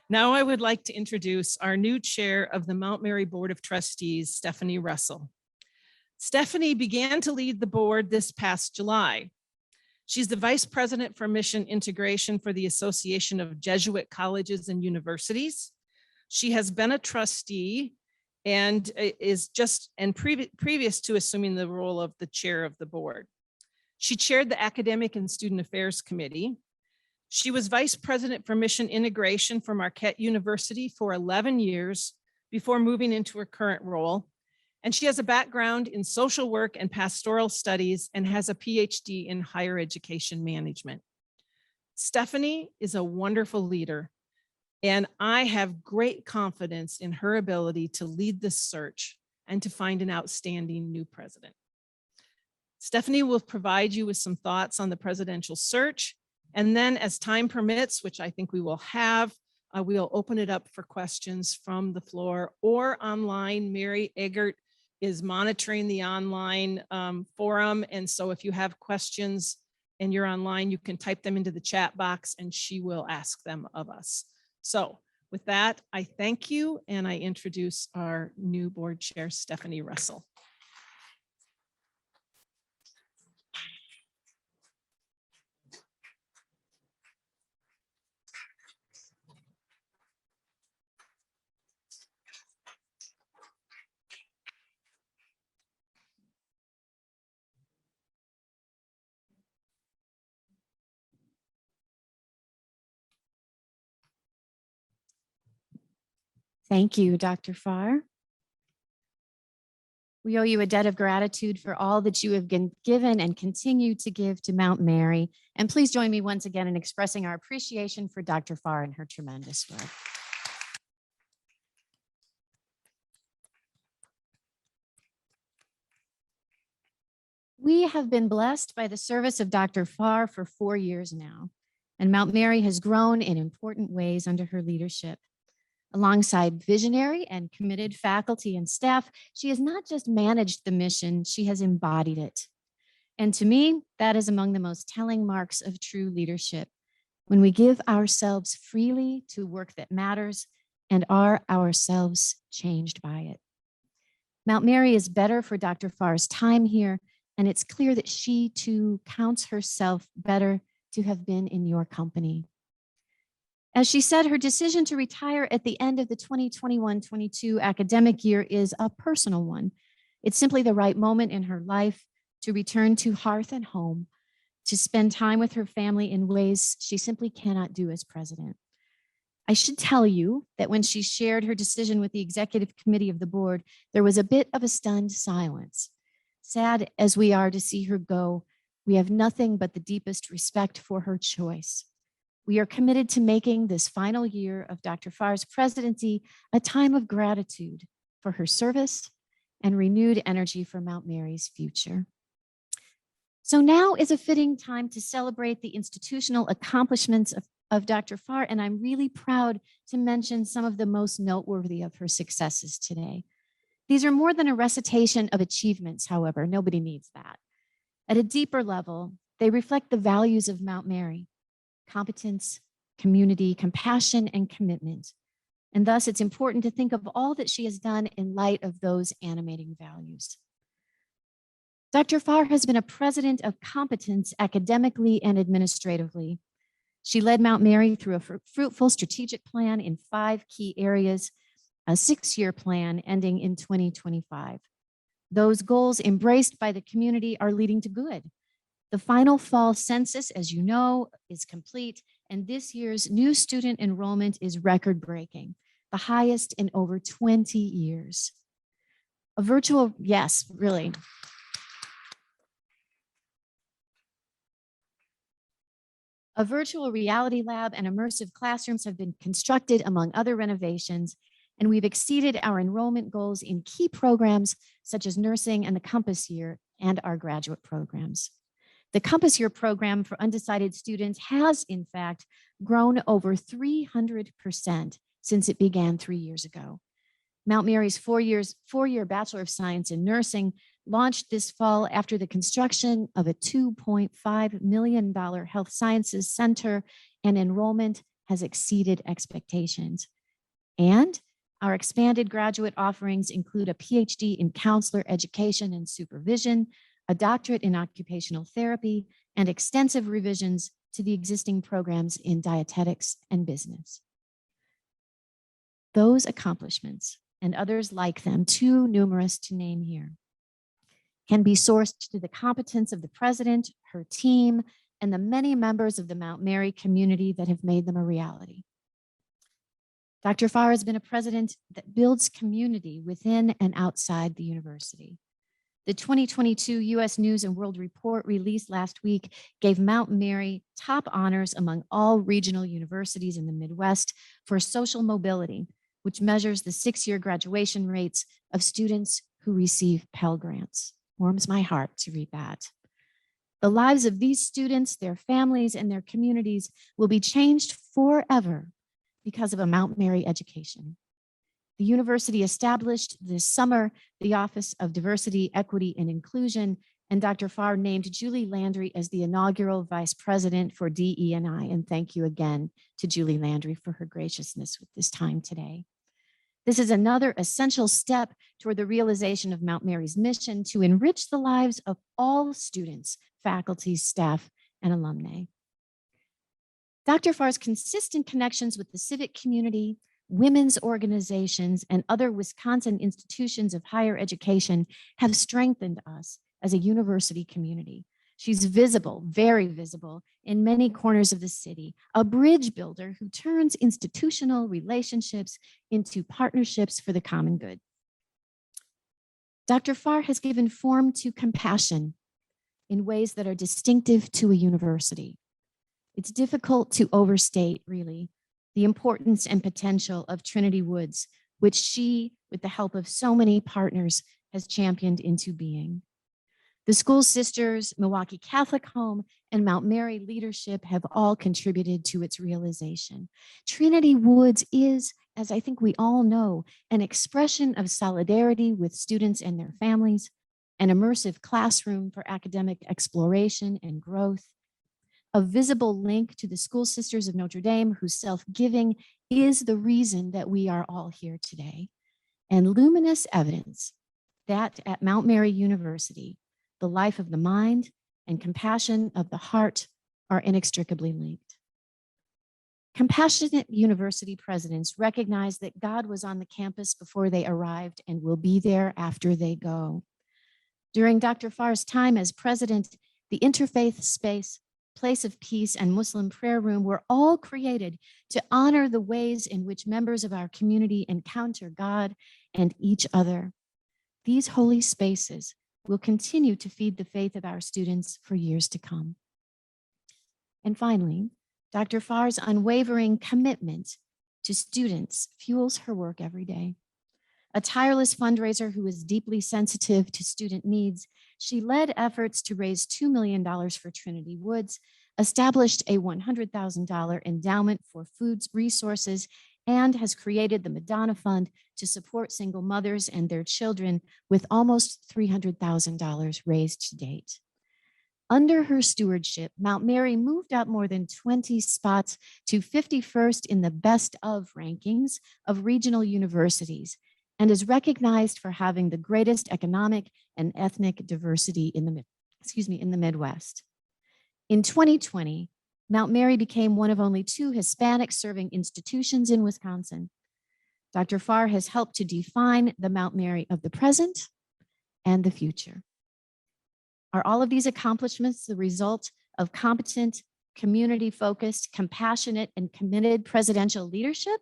Now I would like to introduce our new chair of the Mount Mary Board of Trustees, Stephanie Russell. Stephanie began to lead the board this past July. She's the Vice President for Mission Integration for the Association of Jesuit Colleges and Universities. She has been a trustee and previous to assuming the role of the chair of the board. She chaired the Academic and Student Affairs Committee. She was Vice President for Mission Integration for Marquette University for 11 years before moving into her current role. And she has a background in social work and pastoral studies and has a PhD in higher education management. Stephanie is a wonderful leader, and I have great confidence in her ability to lead this search and to find an outstanding new president. Stephanie will provide you with some thoughts on the presidential search. And then as time permits, which I think we will have, we'll open it up for questions from the floor or online. Mary Eggert is monitoring the online forum. And so if you have questions and you're online, you can type them into the chat box and she will ask them of us. So with that, I thank you and I introduce our new board chair, Stephanie Russell. Thank you, Dr. Pharr. We owe you a debt of gratitude for all that you have been given and continue to give to Mount Mary. And please join me once again in expressing our appreciation for Dr. Pharr and her tremendous work. We have been blessed by the service of Dr. Pharr for 4 years now, and Mount Mary has grown in important ways under her leadership. Alongside visionary and committed faculty and staff, she has not just managed the mission, she has embodied it. And to me, that is among the most telling marks of true leadership, when we give ourselves freely to work that matters and are ourselves changed by it. Mount Mary is better for Dr. Pharr's time here, and it's clear that she too counts herself better to have been in your company. As she said, her decision to retire at the end of the 2021-22 academic year is a personal one. It's simply the right moment in her life to return to hearth and home, to spend time with her family in ways she simply cannot do as president. I should tell you that when she shared her decision with the executive committee of the board, there was a bit of a stunned silence. Sad as we are to see her go, we have nothing but the deepest respect for her choice. We are committed to making this final year of Dr. Pharr's presidency a time of gratitude for her service and renewed energy for Mount Mary's future. So now is a fitting time to celebrate the institutional accomplishments of Dr. Pharr, and I'm really proud to mention some of the most noteworthy of her successes today. These are more than a recitation of achievements, however, nobody needs that. At a deeper level, they reflect the values of Mount Mary: competence, community, compassion, and commitment. And thus, it's important to think of all that she has done in light of those animating values. Dr. Pharr has been a president of competence academically and administratively. She led Mount Mary through a fruitful strategic plan in 5 key areas, a 6-year plan ending in 2025. Those goals embraced by the community are leading to good. The final fall census, as you know, is complete, and this year's new student enrollment is record-breaking, the highest in over 20 years. A virtual, yes, really. A virtual reality lab and immersive classrooms have been constructed, among other renovations, and we've exceeded our enrollment goals in key programs such as nursing and the Compass Year and our graduate programs. The Compass Year program for undecided students has, in fact, grown over 300% since it began 3 years ago. Mount Mary's four-year Bachelor of Science in Nursing launched this fall after the construction of a $2.5 million health sciences center, and enrollment has exceeded expectations. And our expanded graduate offerings include a PhD in counselor education and supervision, a doctorate in occupational therapy, and extensive revisions to the existing programs in dietetics and business. Those accomplishments and others like them, too numerous to name here, can be sourced to the competence of the president, her team, and the many members of the Mount Mary community that have made them a reality. Dr. Pharr has been a president that builds community within and outside the university. The 2022 U.S. News and World Report released last week gave Mount Mary top honors among all regional universities in the Midwest for social mobility, which measures the 6-year graduation rates of students who receive Pell Grants. Warms my heart to read that. The lives of these students, their families, and their communities will be changed forever because of a Mount Mary education. The university established this summer the Office of Diversity, Equity, and Inclusion, and Dr. Pharr named Julie Landry as the inaugural vice president for DE&I. And thank you again to Julie Landry for her graciousness with this time today. This is another essential step toward the realization of Mount Mary's mission to enrich the lives of all students, faculty, staff, and alumni. Dr. Pharr's consistent connections with the civic community, women's organizations, and other Wisconsin institutions of higher education have strengthened us as a university community. She's visible, very visible, in many corners of the city, a bridge builder who turns institutional relationships into partnerships for the common good. Dr. Pharr has given form to compassion in ways that are distinctive to a university. It's difficult to overstate, really, the importance and potential of Trinity Woods, which she, with the help of so many partners, has championed into being. The school sisters, Milwaukee Catholic Home, and Mount Mary leadership have all contributed to its realization. Trinity Woods is, as I think we all know, an expression of solidarity with students and their families, an immersive classroom for academic exploration and growth, a visible link to the School Sisters of Notre Dame, whose self-giving is the reason that we are all here today, and luminous evidence that at Mount Mary University, the life of the mind and compassion of the heart are inextricably linked. Compassionate university presidents recognize that God was on the campus before they arrived and will be there after they go. During Dr. Pharr's time as president, the interfaith space, Place of Peace, and Muslim prayer room were all created to honor the ways in which members of our community encounter God and each other. These holy spaces will continue to feed the faith of our students for years to come. And finally, Dr. Pharr's unwavering commitment to students fuels her work every day. A tireless fundraiser who is deeply sensitive to student needs, she led efforts to raise $2 million for Trinity Woods, established a $100,000 endowment for food resources, and has created the Madonna Fund to support single mothers and their children with almost $300,000 raised to date. Under her stewardship, Mount Mary moved up more than 20 spots to 51st in the best of rankings of regional universities, and is recognized for having the greatest economic and ethnic diversity in the Midwest. In 2020, Mount Mary became one of only 2 Hispanic serving institutions in Wisconsin. Dr. Pharr has helped to define the Mount Mary of the present and the future. Are all of these accomplishments the result of competent, community-focused, compassionate, and committed presidential leadership?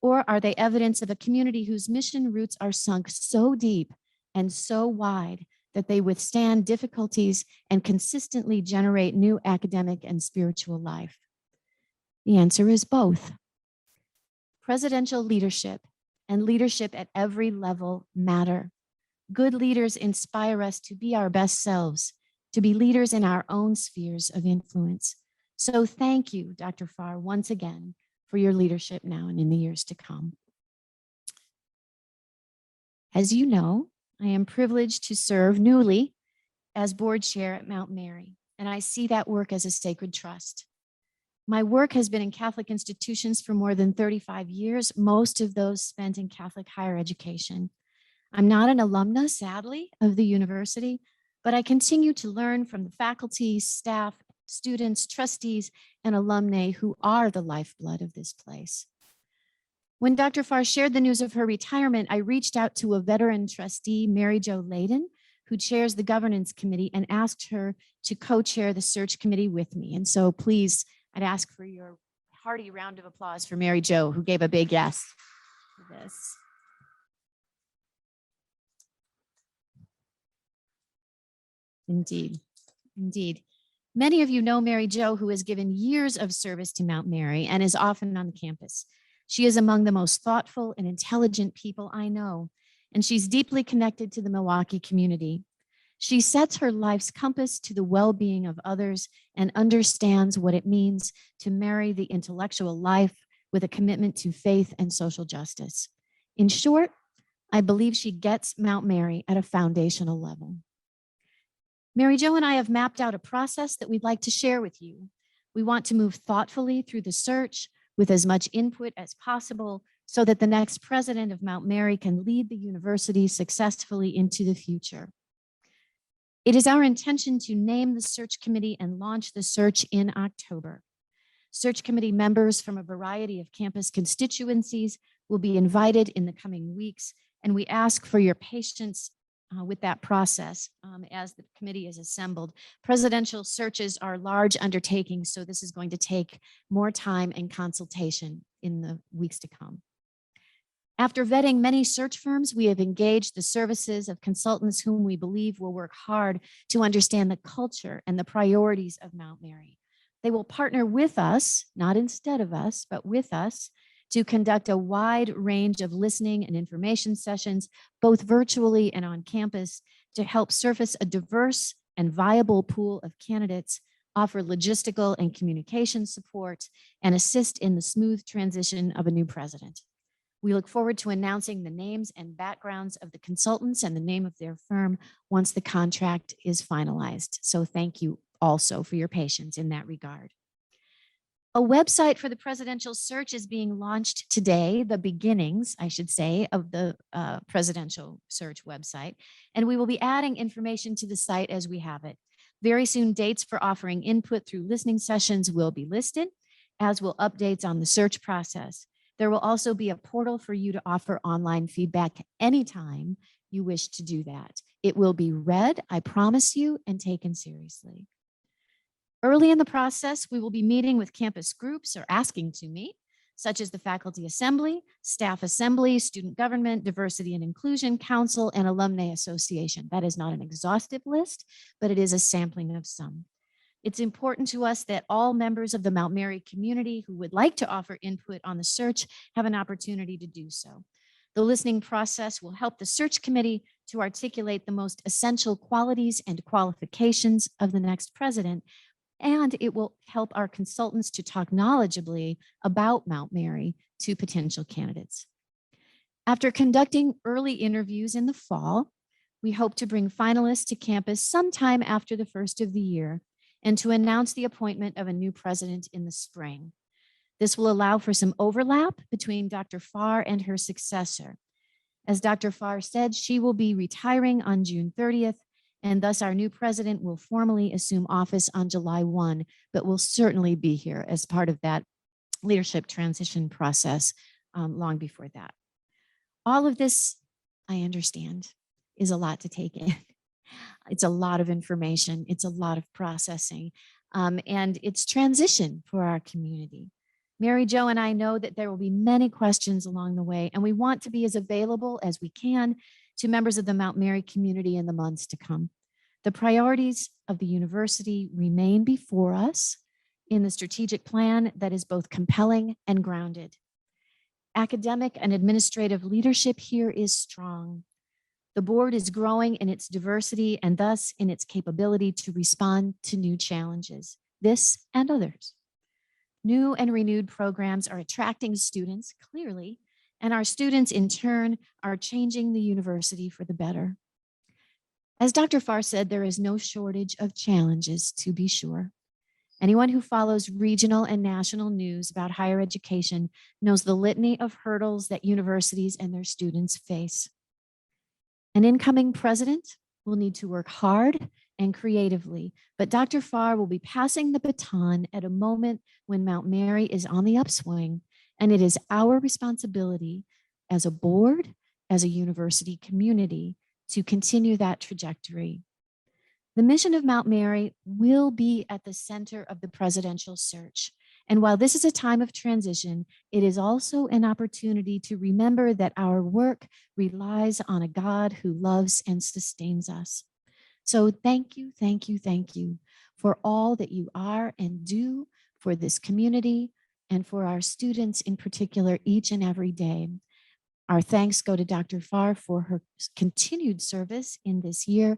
Or are they evidence of a community whose mission roots are sunk so deep and so wide that they withstand difficulties and consistently generate new academic and spiritual life? The answer is both. Presidential leadership and leadership at every level matter. Good leaders inspire us to be our best selves, to be leaders in our own spheres of influence. So thank you, Dr. Pharr, once again, for your leadership now and in the years to come. As you know, I am privileged to serve newly as board chair at Mount Mary, and I see that work as a sacred trust. My work has been in Catholic institutions for more than 35 years, most of those spent in Catholic higher education. I'm not an alumna, sadly, of the university, but I continue to learn from the faculty, staff, students, trustees, and alumni who are the lifeblood of this place. When Dr. Pharr shared the news of her retirement, I reached out to a veteran trustee, Mary Jo Layden, who chairs the governance committee, and asked her to co-chair the search committee with me. And so please, I'd ask for your hearty round of applause for Mary Jo, who gave a big yes to this. Indeed, indeed. Many of you know Mary Jo, who has given years of service to Mount Mary and is often on the campus. She is among the most thoughtful and intelligent people I know, and she's deeply connected to the Milwaukee community. She sets her life's compass to the well-being of others and understands what it means to marry the intellectual life with a commitment to faith and social justice. In short, I believe she gets Mount Mary at a foundational level. Mary Jo and I have mapped out a process that we'd like to share with you. We want to move thoughtfully through the search with as much input as possible so that the next president of Mount Mary can lead the university successfully into the future. It is our intention to name the search committee and launch the search in October. Search committee members from a variety of campus constituencies will be invited in the coming weeks, and we ask for your patience with that process as the committee is assembled. Presidential searches are large undertakings, so this is going to take more time and consultation in the weeks to come. After vetting many search firms, we have engaged the services of consultants whom we believe will work hard to understand the culture and the priorities of Mount Mary. They will partner with us, not instead of us, but with us, to conduct a wide range of listening and information sessions, both virtually and on campus, to help surface a diverse and viable pool of candidates, offer logistical and communication support, and assist in the smooth transition of a new president. We look forward to announcing the names and backgrounds of the consultants and the name of their firm once the contract is finalized. So thank you also for your patience in that regard. A website for the presidential search is being launched today, the beginnings, I should say, of the presidential search website, and we will be adding information to the site as we have it. Very soon, dates for offering input through listening sessions will be listed, as will updates on the search process. There will also be a portal for you to offer online feedback anytime you wish to do that. It will be read, I promise you, and taken seriously. Early in the process, we will be meeting with campus groups or asking to meet, such as the Faculty Assembly, Staff Assembly, Student Government, Diversity and Inclusion Council, and Alumni Association. That is not an exhaustive list, but it is a sampling of some. It's important to us that all members of the Mount Mary community who would like to offer input on the search have an opportunity to do so. The listening process will help the search committee to articulate the most essential qualities and qualifications of the next president, and it will help our consultants to talk knowledgeably about Mount Mary to potential candidates. After conducting early interviews in the fall, we hope to bring finalists to campus sometime after the first of the year and to announce the appointment of a new president in the spring. This will allow for some overlap between Dr. Pharr and her successor. As Dr. Pharr said, she will be retiring on June 30th, and thus our new president will formally assume office on July 1, but will certainly be here as part of that leadership transition process long before that. All of this, I understand, is a lot to take in. It's a lot of information. It's a lot of processing, and it's transition for our community. Mary Jo and I know that there will be many questions along the way, and we want to be as available as we can to members of the Mount Mary community in the months to come. The priorities of the university remain before us in the strategic plan that is both compelling and grounded. Academic and administrative leadership here is strong. The board is growing in its diversity and thus in its capability to respond to new challenges, this and others. New and renewed programs are attracting students clearly, and our students in turn are changing the university for the better. As Dr. Pharr said, there is no shortage of challenges, to be sure. Anyone who follows regional and national news about higher education knows the litany of hurdles that universities and their students face. An incoming president will need to work hard and creatively, but Dr. Pharr will be passing the baton at a moment when Mount Mary is on the upswing, and it is our responsibility as a board, as a university community, to continue that trajectory. The mission of Mount Mary will be at the center of the presidential search. And while this is a time of transition, it is also an opportunity to remember that our work relies on a God who loves and sustains us. So thank you, thank you, thank you for all that you are and do for this community and for our students in particular each and every day. Our thanks go to Dr. Pharr for her continued service in this year.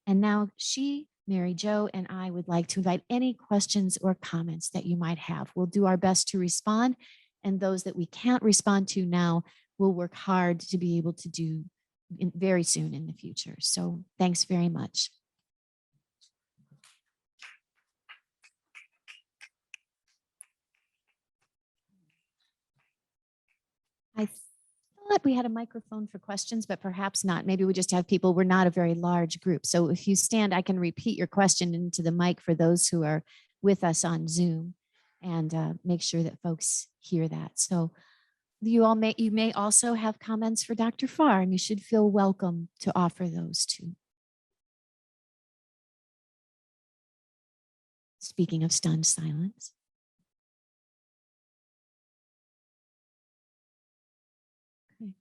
And now she, Mary Jo, and I would like to invite any questions or comments that you might have. We'll do our best to respond, and those that we can't respond to now, we'll work hard to be able to do very soon in the future. So thanks very much. I thought we had a microphone for questions, but perhaps not. Maybe we just have people, we're not a very large group. So if you stand, I can repeat your question into the mic for those who are with us on Zoom and make sure that folks hear that. So you may also have comments for Dr. Pharr, and you should feel welcome to offer those too. Speaking of stunned silence. Okay.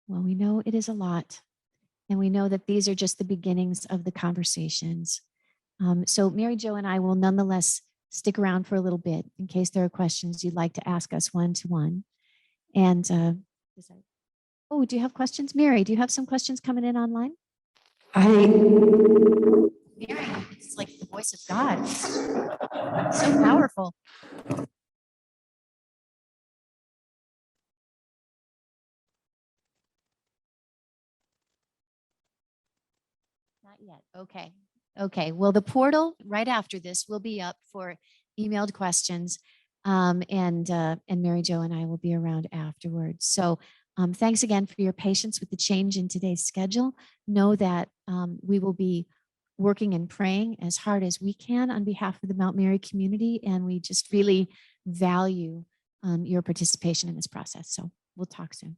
Well, we know it is a lot, and we know that these are just the beginnings of the conversations. So Mary Jo and I will nonetheless stick around for a little bit in case there are questions you'd like to ask us one-to-one. And oh, do you have questions? Mary, do you have some questions coming in online? Mary, it's like the voice of God. So powerful. Not yet. Okay. Okay. Well, the portal right after this will be up for emailed questions. And Mary Jo and I will be around afterwards. So thanks again for your patience with the change in today's schedule. Know that we will be working and praying as hard as we can on behalf of the Mount Mary community. And we just really value your participation in this process. So we'll talk soon.